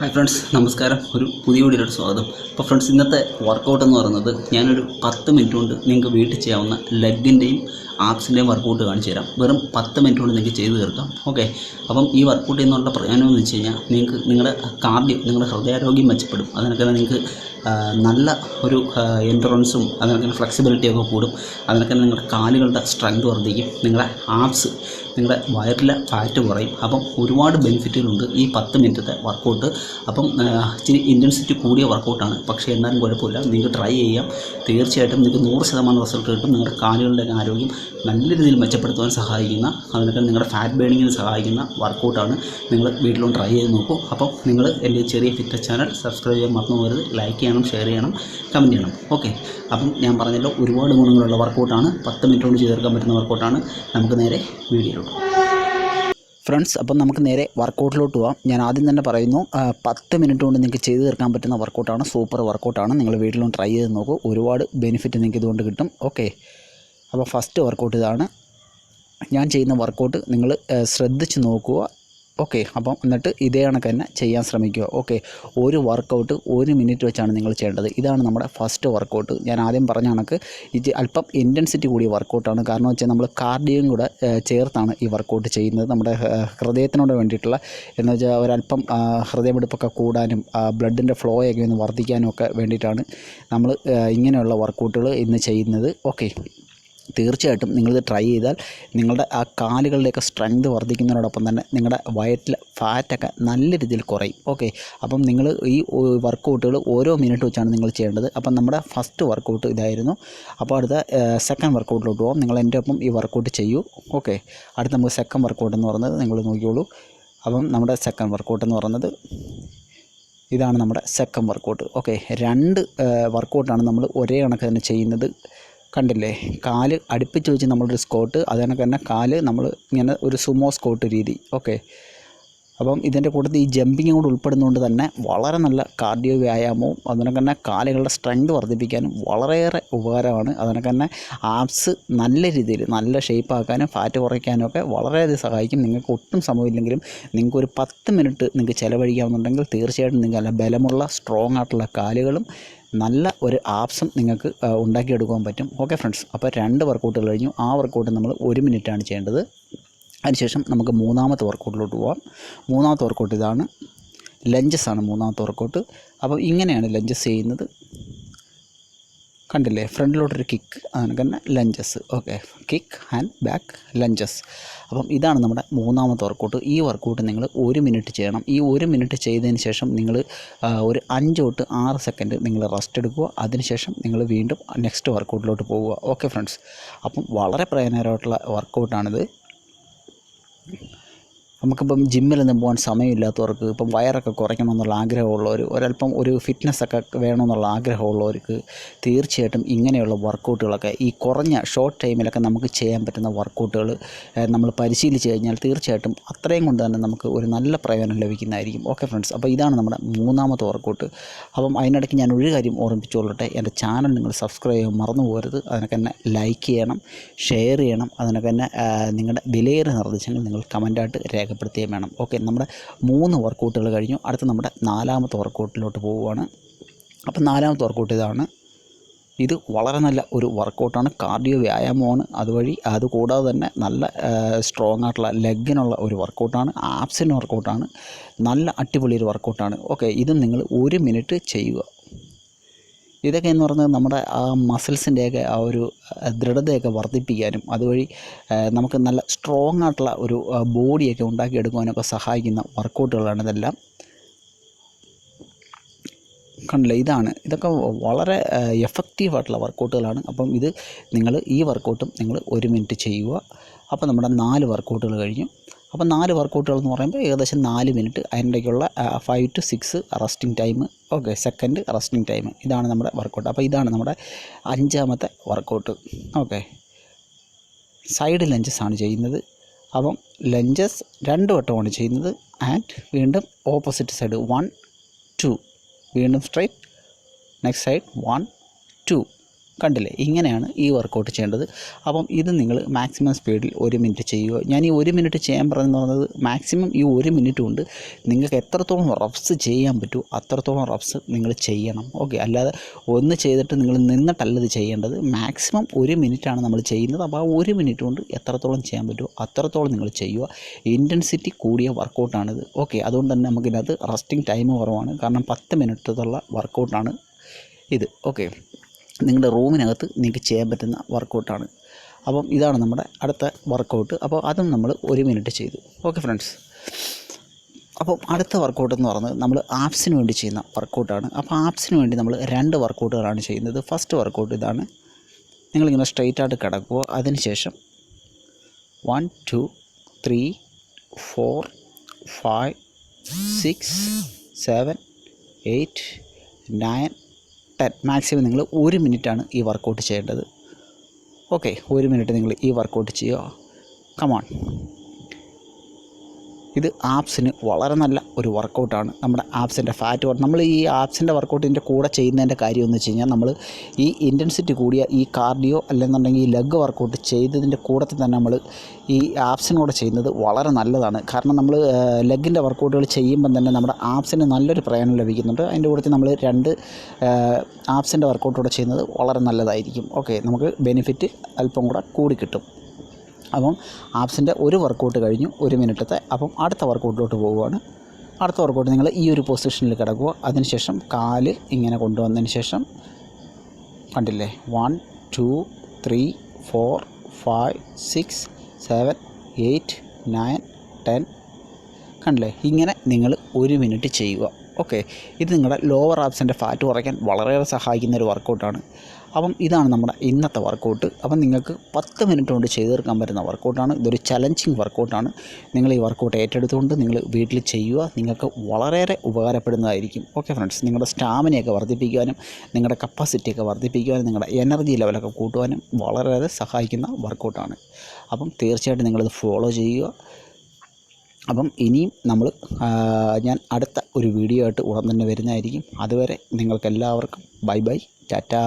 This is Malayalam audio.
ഹായ് ഫ്രണ്ട്സ്, നമസ്കാരം. ഒരു പുതിയ വീഡിയോയിലോട്ട് സ്വാഗതം. അപ്പോൾ ഫ്രണ്ട്സ്, ഇന്നത്തെ വർക്കൗട്ട് എന്ന് പറയുന്നത് ഞാനൊരു 10 മിനിറ്റ് കൊണ്ട് നിങ്ങൾക്ക് വീട്ടിൽ ചെയ്യാവുന്ന ലെഗിൻ്റെയും ആപ്സിൻ്റെയും വർക്കൗട്ട് കാണിച്ചു തരാം. വെറും 10 മിനിറ്റ് കൊണ്ട് നിങ്ങൾക്ക് ചെയ്ത് തീർക്കാം. ഓക്കെ, അപ്പം ഈ വർക്കൗട്ട് ചെയ്യുന്നുള്ള പ്രയോജനം എന്ന് വെച്ച് കഴിഞ്ഞാൽ നിങ്ങൾക്ക് നിങ്ങളുടെ കാർഡിയോ, നിങ്ങളുടെ ഹൃദയാരോഗ്യം മെച്ചപ്പെടും. അതിനൊക്കെ നിങ്ങൾക്ക് നല്ല ഒരു എൻഡുറൻസും അതിനൊക്കെ ഫ്ലെക്സിബിലിറ്റിയൊക്കെ കൂടും. അതിനൊക്കെ നിങ്ങളുടെ കാലുകളുടെ സ്ട്രെങ്ത് വർദ്ധിക്കും. നിങ്ങളുടെ ആപ്സ്, നിങ്ങളുടെ വയറിലെ ഫാറ്റ് കുറയും. അപ്പം ഒരുപാട് ബെനിഫിറ്റുകളുണ്ട് ഈ 10 മിനിറ്റത്തെ വർക്കൗട്ട്. അപ്പം ഇച്ചിരി ഇൻറ്റൻസിറ്റി കൂടിയ വർക്കൗട്ടാണ്, പക്ഷേ എന്നാലും കുഴപ്പമില്ല. നിങ്ങൾക്ക് ട്രൈ ചെയ്യാം. തീർച്ചയായിട്ടും നിങ്ങൾക്ക് 100% റിസൾട്ട് കിട്ടും. നിങ്ങളുടെ കാലുകളുടെ ആരോഗ്യം നല്ല രീതിയിൽ മെച്ചപ്പെടുത്തുവാൻ സഹായിക്കുന്ന, അതിനൊക്കെ നിങ്ങളുടെ ഫാറ്റ് ബേണിങ്ങിന് സഹായിക്കുന്ന വർക്കൗട്ടാണ്. നിങ്ങൾ വീട്ടിലും ട്രൈ ചെയ്ത് നോക്കൂ. അപ്പം നിങ്ങൾ എൻ്റെ ചെറിയ ഫിറ്റ്നസ് ചാനൽ സബ്സ്ക്രൈബ് ചെയ്യാൻ മറന്നു പോകരുത്. ലൈക്ക് ചെയ്യണം, ഷെയർ ചെയ്യണം, കമൻറ്റ് ചെയ്യണം. ഓക്കെ, അപ്പം ഞാൻ പറഞ്ഞല്ലോ, ഒരുപാട് ഗുണങ്ങളുള്ള വർക്കൗട്ടാണ്. 10 മിനിറ്റ് കൊണ്ട് ചെയ്തെടുക്കാൻ പറ്റുന്ന വർക്കൗട്ടാണ്. നമുക്ക് നേരെ വീഡിയോയിലോട്ട് ഫ്രണ്ട്സ്. അപ്പം നമുക്ക് നേരെ വർക്കൗട്ടിലോട്ട് പോകാം. ഞാൻ ആദ്യം തന്നെ പറയുന്നു, 10 മിനിറ്റ് കൊണ്ട് നിങ്ങൾക്ക് ചെയ്ത് തീർക്കാൻ പറ്റുന്ന വർക്കൗട്ടാണ്. സൂപ്പർ വർക്കൗട്ടാണ്. നിങ്ങൾ വീട്ടിലും ട്രൈ ചെയ്ത് നോക്കൂ. ഒരുപാട് ബെനിഫിറ്റ് നിങ്ങൾക്ക് ഇതുകൊണ്ട് കിട്ടും. ഓക്കെ, അപ്പോൾ ഫസ്റ്റ് വർക്കൗട്ട് ഇതാണ്. ഞാൻ ചെയ്യുന്ന വർക്കൗട്ട് നിങ്ങൾ ശ്രദ്ധിച്ച് നോക്കുക. ഓക്കെ, അപ്പം എന്നിട്ട് ഇതേ കണക്ക് തന്നെ ചെയ്യാൻ ശ്രമിക്കുക. ഓക്കെ, ഒരു വർക്കൗട്ട് 1 മിനിറ്റ് വെച്ചാണ് നിങ്ങൾ ചെയ്യേണ്ടത്. ഇതാണ് നമ്മുടെ ഫസ്റ്റ് വർക്കൗട്ട്. ഞാൻ ആദ്യം പറഞ്ഞ കണക്ക് ഇത് അല്പം ഇൻറ്റൻസിറ്റി കൂടിയ വർക്കൗട്ടാണ്. കാരണം വെച്ചാൽ നമ്മൾ കാർഡിയോയും കൂടെ ചേർത്താണ് ഈ വർക്കൗട്ട് ചെയ്യുന്നത്. നമ്മുടെ ഹൃദയത്തിനോട് വേണ്ടിയിട്ടുള്ള, എന്ന് വെച്ചാൽ ഒരല്പം ഹൃദയമിടിപ്പൊക്കെ കൂടാനും ബ്ലഡിൻ്റെ ഫ്ലോയൊക്കെ ഒന്ന് വർദ്ധിക്കാനും ഒക്കെ വേണ്ടിയിട്ടാണ് നമ്മൾ ഇങ്ങനെയുള്ള വർക്കൗട്ടുകൾ ഇന്ന് ചെയ്യുന്നത്. ഓക്കെ, തീർച്ചയായിട്ടും നിങ്ങളിത് ട്രൈ ചെയ്താൽ നിങ്ങളുടെ ആ കാലുകളുടെയൊക്കെ സ്ട്രെങ്ത് വർദ്ധിക്കുന്നതിനോടൊപ്പം തന്നെ നിങ്ങളുടെ വയറ്റിലെ ഫാറ്റൊക്കെ നല്ല രീതിയിൽ കുറയും. ഓക്കെ, അപ്പം നിങ്ങൾ ഈ വർക്കൗട്ടുകൾ ഓരോ മിനിറ്റ് വെച്ചാണ് നിങ്ങൾ ചെയ്യേണ്ടത്. അപ്പം നമ്മുടെ ഫസ്റ്റ് വർക്കൗട്ട് ഇതായിരുന്നു. അപ്പോൾ അടുത്ത സെക്കൻഡ് വർക്കൗട്ടിലോട്ട് പോകാം. നിങ്ങൾ എൻ്റെ ഒപ്പം ഈ വർക്കൗട്ട് ചെയ്യൂ. ഓക്കെ, അടുത്ത നമുക്ക് സെക്കൻഡ് വർക്കൗട്ട് എന്ന് പറയുന്നത് നിങ്ങൾ നോക്കിയോളൂ. അപ്പം നമ്മുടെ സെക്കൻഡ് വർക്കൗട്ട് എന്ന് പറയുന്നത് ഇതാണ് നമ്മുടെ സെക്കൻഡ് വർക്കൗട്ട്. ഓക്കെ, 2 വർക്കൗട്ടാണ് നമ്മൾ ഒരേ കണക്ക് തന്നെ ചെയ്യുന്നത്. കണ്ടില്ലേ, കാല് അടുപ്പിച്ച് വെച്ച് നമ്മളൊരു സ്കോട്ട്, അതിനൊക്കെ തന്നെ കാല് നമ്മൾ ഇങ്ങനെ ഒരു സുമോ സ്കോട്ട് രീതി. ഓക്കെ, അപ്പം ഇതിൻ്റെ കൂട്ടത്തിൽ ഈ ജമ്പിങ് കൂടെ ഉൾപ്പെടുന്നതുകൊണ്ട് തന്നെ വളരെ നല്ല കാർഡിയോ വ്യായാമവും അതിനൊക്കെ തന്നെ കാലുകളുടെ സ്ട്രെങ്ത് വർദ്ധിപ്പിക്കാനും വളരെയേറെ ഉപകാരമാണ്. അതിനൊക്കെ തന്നെ ആപ്സ് നല്ല രീതിയിൽ നല്ല ഷേപ്പാക്കാനും ഫാറ്റ് കുറയ്ക്കാനും ഒക്കെ വളരെയധികം സഹായിക്കും. നിങ്ങൾക്ക് ഒട്ടും സമയമില്ലെങ്കിലും നിങ്ങൾക്കൊരു 10 മിനിറ്റ് നിങ്ങൾക്ക് ചിലവഴിക്കാമെന്നുണ്ടെങ്കിൽ തീർച്ചയായിട്ടും നിങ്ങൾക്ക് നല്ല ബലമുള്ള സ്ട്രോങ് ആയിട്ടുള്ള കാലുകളും നല്ല ഒരു ആപ്സും നിങ്ങൾക്ക് ഉണ്ടാക്കിയെടുക്കാൻ പറ്റും. ഓക്കെ ഫ്രണ്ട്സ്, അപ്പോൾ 2 വർക്കൗട്ടുകൾ കഴിഞ്ഞു. ആ വർക്കൗട്ട് നമ്മൾ 1 മിനിറ്റാണ് ചെയ്യേണ്ടത്. അതിനുശേഷം നമുക്ക് മൂന്നാമത്തെ വർക്കൗട്ടിലോട്ട് പോകാം. മൂന്നാമത്തെ വർക്കൗട്ട് ഇതാണ്. ലഞ്ചസ് ആണ് മൂന്നാമത്തെ വർക്കൗട്ട്. അപ്പോൾ ഇങ്ങനെയാണ് ലഞ്ചസ് ചെയ്യുന്നത്. കണ്ടില്ലേ, ഫ്രണ്ടിലോട്ടൊരു കിക്ക്, അതിനൊക്കെ തന്നെ lunges. Okay, kick and back lunges. അപ്പം ഇതാണ് നമ്മുടെ മൂന്നാമത്തെ വർക്കൗട്ട്. ഈ വർക്കൗട്ട് നിങ്ങൾ 1 മിനിറ്റ് ചെയ്യണം. ഈ 1 മിനിറ്റ് ചെയ്തതിന് ശേഷം നിങ്ങൾ ഒരു 5 തൊട്ട് 6 സെക്കൻഡ് നിങ്ങൾ റെസ്റ്റ് എടുക്കുക. അതിനുശേഷം നിങ്ങൾ വീണ്ടും നെക്സ്റ്റ് വർക്കൗട്ടിലോട്ട് പോവുക. ഓക്കെ ഫ്രണ്ട്സ്, അപ്പം വളരെ പ്രയോജനകരമായിട്ടുള്ള വർക്കൗട്ടാണിത്. നമുക്കിപ്പം ജിമ്മിലൊന്നും പോകാൻ സമയമില്ലാത്തവർക്ക്, ഇപ്പം വയറൊക്കെ കുറയ്ക്കണമെന്നുള്ള ആഗ്രഹമുള്ളവർ, ഒരല്പം ഒരു ഫിറ്റ്നസ്സൊക്കെ വേണമെന്നുള്ള ആഗ്രഹമുള്ളവർക്ക് തീർച്ചയായിട്ടും ഇങ്ങനെയുള്ള വർക്കൗട്ടുകളൊക്കെ ഈ കുറഞ്ഞ ഷോർട്ട് ടൈമിലൊക്കെ നമുക്ക് ചെയ്യാൻ പറ്റുന്ന വർക്കൗട്ടുകൾ നമ്മൾ പരിശീലിച്ച് കഴിഞ്ഞാൽ തീർച്ചയായിട്ടും അത്രയും കൊണ്ട് തന്നെ നമുക്ക് ഒരു നല്ല പ്രയോജനം ലഭിക്കുന്നതായിരിക്കും. ഓക്കെ ഫ്രണ്ട്സ്, അപ്പോൾ ഇതാണ് നമ്മുടെ മൂന്നാമത്തെ വർക്കൗട്ട്. അപ്പം അതിനിടയ്ക്ക് ഞാൻ ഒരു കാര്യം ഓർമ്മിപ്പിച്ചുകൊള്ളട്ടെ, എൻ്റെ ചാനൽ നിങ്ങൾ സബ്സ്ക്രൈബ് ചെയ്യാൻ മറന്നു പോകരുത്. അതിനൊക്കെ തന്നെ ലൈക്ക് ചെയ്യണം, ഷെയർ ചെയ്യണം. അതിനൊക്കെ തന്നെ നിങ്ങളുടെ വിലയേറിയ നിർദ്ദേശങ്ങൾ നിങ്ങൾ കമൻറ്റായിട്ട് രേഖപ്പെടുത്തുകയും വേണം. ഓക്കെ, നമ്മുടെ 3 വർക്കൗട്ടുകൾ കഴിഞ്ഞു. അടുത്ത നമ്മുടെ 4ാമത്തെ വർക്കൗട്ടിലോട്ട് പോവുകയാണ്. അപ്പം 4ാമത്തെ വർക്കൗട്ട് ഇതാണ്. ഇത് വളരെ നല്ല ഒരു വർക്കൗട്ടാണ്, കാർഡിയോ വ്യായാമമാണ്. അതുകൂടാതെ തന്നെ നല്ല സ്ട്രോങ് ആയിട്ടുള്ള ലെഗിനുള്ള ഒരു വർക്കൗട്ടാണ്, ആപ്സിന് വർക്കൗട്ടാണ്. നല്ല അടിപൊളി ഒരു വർക്കൗട്ടാണ്. ഓക്കെ, ഇതും നിങ്ങൾ 1 മിനിറ്റ് ചെയ്യുക. ഇതൊക്കെ എന്ന് പറയുന്നത് നമ്മുടെ ആ മസിൽസിൻ്റെയൊക്കെ ആ ഒരു ദൃഢതയൊക്കെ വർദ്ധിപ്പിക്കാനും അതുവഴി നമുക്ക് നല്ല സ്ട്രോങ് ആയിട്ടുള്ള ഒരു ബോഡിയൊക്കെ ഉണ്ടാക്കിയെടുക്കുവാനൊക്കെ സഹായിക്കുന്ന വർക്കൗട്ടുകളാണ് ഇതെല്ലാം. കണ്ടില്ലേ, ഇതൊക്കെ വളരെ എഫക്റ്റീവായിട്ടുള്ള വർക്കൗട്ടുകളാണ്. അപ്പം ഇത് നിങ്ങൾ ഈ വർക്കൗട്ടും നിങ്ങൾ 1 മിനിറ്റ് ചെയ്യുക. അപ്പോൾ നമ്മുടെ 4 വർക്കൗട്ടുകൾ കഴിഞ്ഞു. അപ്പോൾ 4 വർക്കൗട്ടുകൾ എന്ന് പറയുമ്പോൾ ഏകദേശം 4 മിനിറ്റ്, അതിൻ്റെക്കുള്ള 5 to 6 resting time. Okay, second resting time. ഇതാണ് നമ്മുടെ വർക്കൗട്ട്. അപ്പോൾ ഇതാണ് നമ്മുടെ 5ാമത്തെ വർക്കൗട്ട്. ഓക്കെ, സൈഡ് ലഞ്ചസ് ആണ് ചെയ്യുന്നത്. അപ്പം ലഞ്ചസ് 2 വട്ടമാണ് ചെയ്യുന്നത്. ആൻഡ് വീണ്ടും ഓപ്പോസിറ്റ് സൈഡ് 1 2, വീണ്ടും സ്ട്രൈറ്റ്, നെക്സ്റ്റ് സൈഡ് 1 2. കണ്ടില്ലേ, ഇങ്ങനെയാണ് ഈ വർക്കൗട്ട് ചെയ്യേണ്ടത്. അപ്പം ഇത് നിങ്ങൾ മാക്സിമം സ്പീഡിൽ 1 മിനിറ്റ് ചെയ്യുക. ഞാൻ ഈ 1 മിനിറ്റ് ചെയ്യാൻ പറയുന്നത് മാക്സിമം ഈ 1 മിനിറ്റ് കൊണ്ട് നിങ്ങൾക്ക് എത്രത്തോളം റഫ്സ് ചെയ്യാൻ പറ്റുമോ അത്രത്തോളം റഫ്സ് നിങ്ങൾ ചെയ്യണം. ഓക്കെ, അല്ലാതെ ഒന്ന് ചെയ്തിട്ട് നിങ്ങൾ നിന്നിട്ടല്ല ഇത് ചെയ്യേണ്ടത്. മാക്സിമം 1 മിനിറ്റാണ് നമ്മൾ ചെയ്യുന്നത്. അപ്പോൾ ആ 1 മിനിറ്റ് കൊണ്ട് എത്രത്തോളം ചെയ്യാൻ പറ്റുമോ അത്രത്തോളം നിങ്ങൾ ചെയ്യുക. ഇൻറ്റൻസിറ്റി കൂടിയ വർക്കൗട്ടാണിത്. ഓക്കെ, അതുകൊണ്ട് തന്നെ നമുക്കിതിനകത്ത് റെസ്റ്റിംഗ് ടൈം കുറവാണ്. കാരണം 10 മിനിറ്റുള്ള വർക്കൗട്ടാണ് ഇത്. ഓക്കെ, നിങ്ങളുടെ റൂമിനകത്ത് നിങ്ങൾക്ക് ചെയ്യാൻ പറ്റുന്ന വർക്കൗട്ടാണ്. അപ്പം ഇതാണ് നമ്മുടെ അടുത്ത വർക്കൗട്ട്. അപ്പോൾ അതും നമ്മൾ 1 മിനിറ്റ് ചെയ്തു. ഓക്കെ ഫ്രണ്ട്സ്, അപ്പം അടുത്ത വർക്കൗട്ട് എന്ന് പറയുന്നത് നമ്മൾ ആപ്സിന് വേണ്ടി ചെയ്യുന്ന വർക്കൗട്ടാണ്. അപ്പോൾ ആപ്സിന് വേണ്ടി നമ്മൾ 2 വർക്കൗട്ടുകളാണ് ചെയ്യുന്നത്. ഫസ്റ്റ് വർക്കൗട്ട് ഇതാണ്. നിങ്ങളിങ്ങനെ സ്ട്രെയിറ്റ് ആയിട്ട് കിടക്കുക. അതിനുശേഷം 1 2 3 4 5 6 7 8 9 10 മാക്സിമം നിങ്ങൾ 1 മിനിറ്റാണ് ഈ വർക്കൗട്ട് ചെയ്യേണ്ടത്. ഓക്കെ, 1 മിനിറ്റ് നിങ്ങൾ ഈ വർക്കൗട്ട് ചെയ്യുക. കമോൺ. ഇത് ആപ്സിന് വളരെ നല്ല ഒരു വർക്കൗട്ടാണ്. നമ്മുടെ ആപ്സിൻ്റെ ഫാറ്റ് നമ്മൾ ഈ ആപ്സിൻ്റെ വർക്കൗട്ടിൻ്റെ കൂടെ ചെയ്യുന്നതിൻ്റെ കാര്യം എന്ന് വെച്ച് കഴിഞ്ഞാൽ നമ്മൾ ഈ ഇൻറ്റൻസിറ്റി കൂടിയ ഈ കാർഡിയോ അല്ലെന്നുണ്ടെങ്കിൽ ഈ ലെഗ് വർക്കൗട്ട് ചെയ്തതിൻ്റെ കൂടത്തിൽ തന്നെ നമ്മൾ ഈ ആപ്സിനോട് ചെയ്യുന്നത് വളരെ നല്ലതാണ്. കാരണം നമ്മൾ ലെഗിൻ്റെ വർക്കൗട്ടുകൾ ചെയ്യുമ്പം തന്നെ നമ്മുടെ ആപ്സിന് നല്ലൊരു പ്രയോജനം ലഭിക്കുന്നുണ്ട്. അതിൻ്റെ കൂട്ടത്തിൽ നമ്മൾ 2 ആപ്സിൻ്റെ വർക്കൗട്ടോടെ ചെയ്യുന്നത് വളരെ നല്ലതായിരിക്കും. ഓക്കെ, നമുക്ക് ബെനിഫിറ്റ് അല്പം കൂടെ കൂടി കിട്ടും. അപ്പം ആപ്സിൻ്റെ ഒരു വർക്കൗട്ട് കഴിഞ്ഞു 1 മിനിറ്റത്തെ. അപ്പം അടുത്ത വർക്കൗട്ടിലോട്ട് പോവുകയാണ്. അടുത്ത വർക്കൗട്ട് നിങ്ങൾ ഈ ഒരു പൊസിഷനിൽ കിടക്കുക. അതിനുശേഷം കാല് ഇങ്ങനെ കൊണ്ടുവന്നതിന് ശേഷം കണ്ടില്ലേ 1 2 3 4 5 6 7 8 9 10 കണ്ടില്ലേ, ഇങ്ങനെ നിങ്ങൾ 1 മിനിറ്റ് ചെയ്യുക. ഓക്കെ, ഇത് നിങ്ങളുടെ ലോവർ ആപ്സിൻ്റെ ഫാറ്റ് കുറയ്ക്കാൻ വളരെയേറെ സഹായിക്കുന്ന ഒരു വർക്കൗട്ടാണ്. അപ്പം ഇതാണ് നമ്മുടെ ഇന്നത്തെ വർക്കൗട്ട്. അപ്പം നിങ്ങൾക്ക് 10 മിനിറ്റ് കൊണ്ട് ചെയ്ത് തീർക്കാൻ പറ്റുന്ന വർക്കൗട്ടാണ്. ഇതൊരു ചലഞ്ചിങ് വർക്കൗട്ടാണ്. നിങ്ങൾ ഈ വർക്കൗട്ട് ഏറ്റെടുത്തുകൊണ്ട് നിങ്ങൾ വീട്ടിൽ ചെയ്യുക. നിങ്ങൾക്ക് വളരെയേറെ ഉപകാരപ്പെടുന്നതായിരിക്കും. ഓക്കെ ഫ്രണ്ട്സ്, നിങ്ങളുടെ സ്റ്റാമിനയൊക്കെ വർദ്ധിപ്പിക്കുവാനും നിങ്ങളുടെ കപ്പാസിറ്റിയൊക്കെ വർദ്ധിപ്പിക്കുവാനും നിങ്ങളുടെ എനർജി ലെവലൊക്കെ കൂട്ടുവാനും വളരെയേറെ സഹായിക്കുന്ന വർക്കൗട്ടാണ്. അപ്പം തീർച്ചയായിട്ടും നിങ്ങളിത് ഫോളോ ചെയ്യുക. അപ്പം ഇനിയും ഞാൻ അടുത്ത ഒരു വീഡിയോ ആയിട്ട് ഉടൻ തന്നെ വരുന്നതായിരിക്കും. അതുവരെ നിങ്ങൾക്കെല്ലാവർക്കും ബൈ ബൈ, ടാറ്റാ.